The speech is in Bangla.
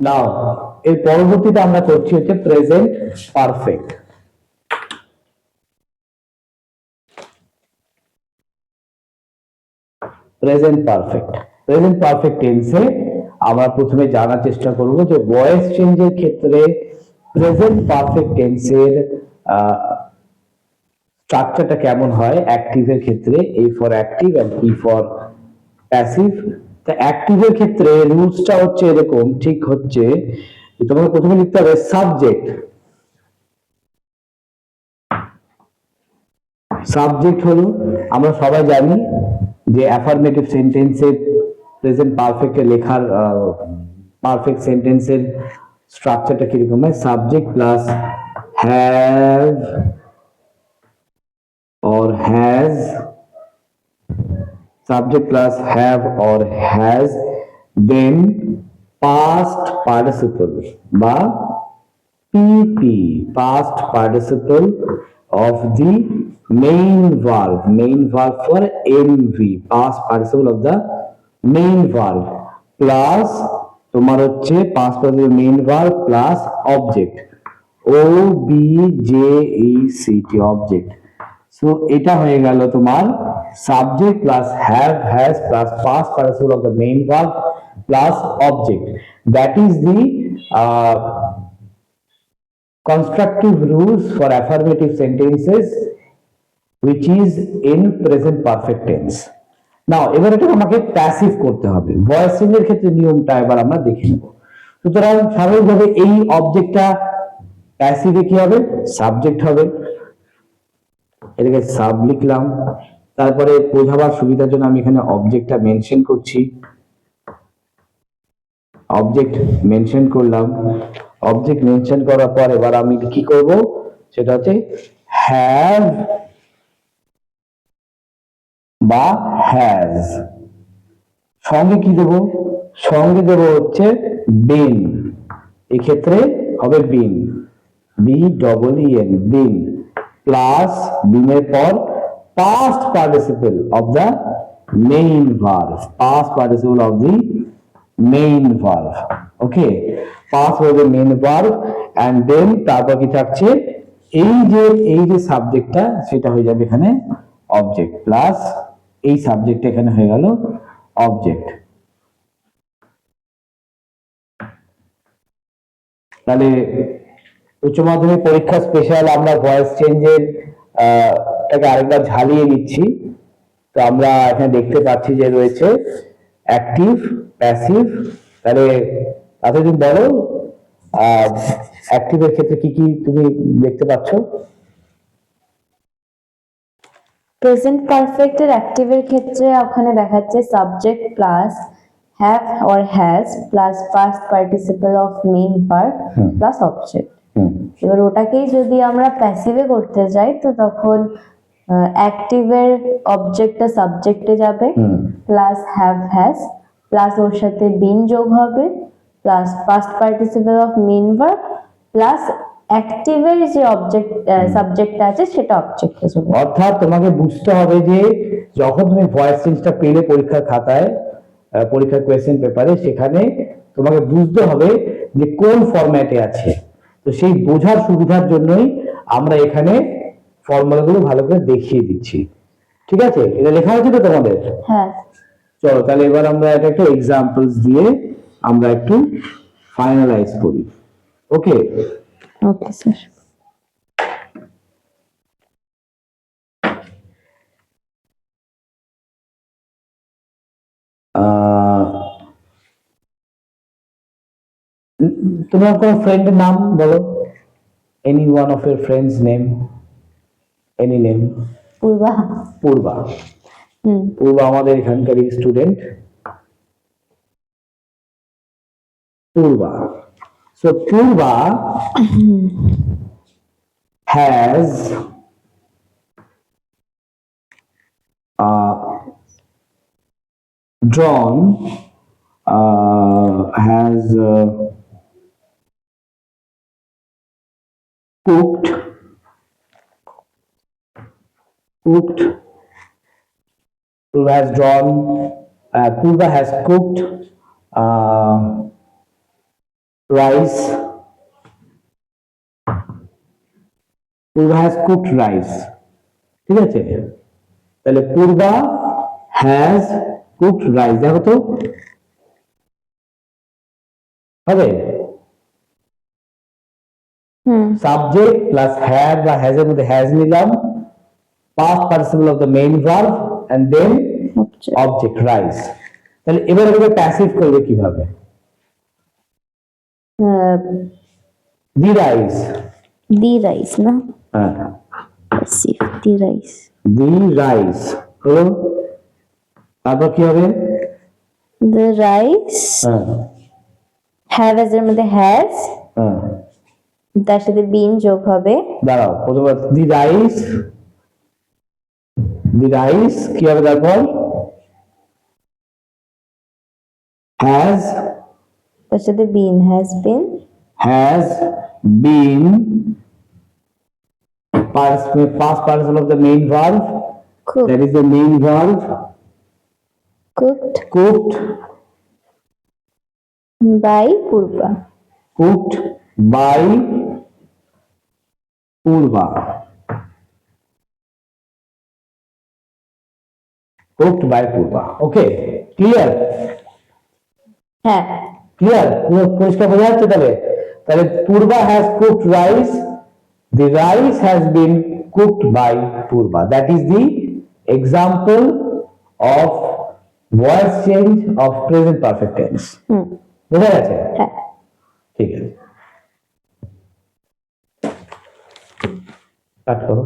নাও এর পরবর্তীতে আমরা করছি হচ্ছে present perfect. Present perfect, present perfect টেন্সে আমরা প্রথমে জানার চেষ্টা করব যে ভয়েস চেঞ্জের ক্ষেত্রে প্রেজেন্ট পারফেক্ট টেন্সের স্ট্রাকচারটা কেমন হয় অ্যাক্টিভের ক্ষেত্রে, A for active and P for passive. তা অ্যাক্টিভের ক্ষেত্রে রুলসটা হচ্ছে এরকম, ঠিক হচ্ছে তোমাকে প্রথমে লিখতে হবে সাবজেক্ট। সাবজেক্ট হলো আমরা সবাই জানি যে অ্যাফার্মেটিভ সেন্টেন্সের প্রেজেন্ট পারফেক্টে লেখার পারফেক্ট সেন্টেন্সের স্ট্রাকচারটা কিরকম হয়, subject plus have or has, subject plus have or has, then past participle বা PP, past participle of the main verb for MV, past participle of the main verb plus তোমার হচ্ছে past participle main verb plus object, OBJECT, object। So এটা হয়ে গেল তোমার subject plus have has plus past participle of the main verb plus object. That is the constructive rules for affirmative sentences which is in present perfect tense. নাও এবার এটা আমাকে প্যাসিভ করতে হবে, ভয়েস চেঞ্জের ক্ষেত্রে নিয়মটা এবার আমরা দেখে নেব। সুতরাং স্বাভাবিকভাবে এই অবজেক্টটা প্যাসিভে কি হবে, সাবজেক্ট হবে, এটাকে সাব লিখলাম। তারপরে বোঝাবার সুবিধার জন্য আমি এখানে অবজেক্টটা মেনশন করছি, অবজেক্ট মেনশন করলাম। অবজেক্ট মেনশন করার পর এবার আমি কি করব, সেটা হচ্ছে হ্যাভ বা হ্যাজ, সঙ্গে কি দেব, সঙ্গে দেব হচ্ছে বিন, এক্ষেত্রে হবে বিন, BEEN, বিন প্লাস বিনের পর past participle of the main verb, past participle of the main verb, okay, past was the main verb and then তারপর কি থাকছে, এই যে সাবজেক্টটা সেটা হয়ে যাবে এখানে অবজেক্ট প্লাস এই সাবজেক্ট এখানে হয়ে গেল অবজেক্ট। তাহলে উচ্চ মাধ্যমিক পরীক্ষা স্পেশাল আমরা ভয়েস চেঞ্জের টাকে আরেকবার ঝালিয়ে নিচ্ছি। তো আমরা এখানে দেখতে পাচ্ছি যে রয়েছে অ্যাক্টিভ, প্যাসিভ। তাহলে এতদিন বলো অ্যাক্টিভের ক্ষেত্রে কি কি তুমি দেখতে পাচ্ছ? প্রেজেন্ট পারফেক্ট এর অ্যাক্টিভের ক্ষেত্রে ওখানে দেখাচ্ছে subject plus have or has plus past participle of main verb plus object. এবার ওটাকেই যদি আমরা প্যাসিভে করতে যাই তো তখন অ্যাক্টিভের অবজেক্টটা সাবজেক্টে যাবে প্লাস হ্যাভ হ্যাজ প্লাস ওর সাথে বিন যোগ হবে plus past participle of main verb plus অ্যাক্টিভের যে অবজেক্ট সাবজেক্টটা আছে সেটা অবজেক্টে যাবে। অর্থাৎ তোমাকে বুঝতে হবে যে যখন তুমি ভয়েস চেঞ্জটা পেলে পরীক্ষার খাতায়, পরীক্ষার কোয়েশ্চেন পেপারে, সেখানে তোমাকে বুঝতে হবে যে কোন ফরম্যাটে আছে। তো সেই বোঝার সুবিধার জন্যই আমরা এখানে ফর্মুলাগুলো ভালো করে দেখিয়ে দিচ্ছি। ঠিক আছে, এটা লেখা হয়েছে তো তোমাদের? হ্যাঁ। চলো তাহলে এবার আমরা এটা একটু এক্সাম্পলস দিয়ে আমরা একটু ফাইনালাইজ করি। Okay okay sir. তোমার কোন ফ্রেন্ডের নাম বলো, any one of your friends name, any name. Purva. Purva, Purva আমাদের এখানকারই student. Purva, so Purva has drawn, has cooked, Purva has drawn, Purva has cooked rice, Purba has cooked rice, ঠিক আছে? তাহলে পূর্বা হ্যাজ কুকড রাইস, দেখো তো হবে সাবজেক্ট প্লাস হ্যাভ বা হ্যাজ এর মধ্যে হ্যাজ নিলাম, past participle of the main verb and then object object rice. তাহলে এবার এটাকে প্যাসিভ করবে কিভাবে? দি রাইস, the rice না হ্যাঁ passive the rice the rice হলো, তারপর কি হবে? the rice হ্যাঁ have এর মধ্যে has হ্যাঁ তার সাথে been যোগ হবে দাঁড়াও, প্রথমে দি রাইস, দি রাইস কি হবে তারপর? হ্যাজ, তার সাথে been has been has been past participle of the main verb, cooked that is the main verb, cooked cooked, by Purva cooked by Purva, cooked by Purva, okay, clear? হ্যাঁ ক্লিয়ার, পুরো পরিষ্কার বোঝা যাচ্ছে? তাহলে তাহলে Purva has cooked rice, the rice has been cooked by Purva, that is the example of voice change of present perfect tense, বোঝা গেছে? হ্যাঁ ঠিক আছে, কাট করো।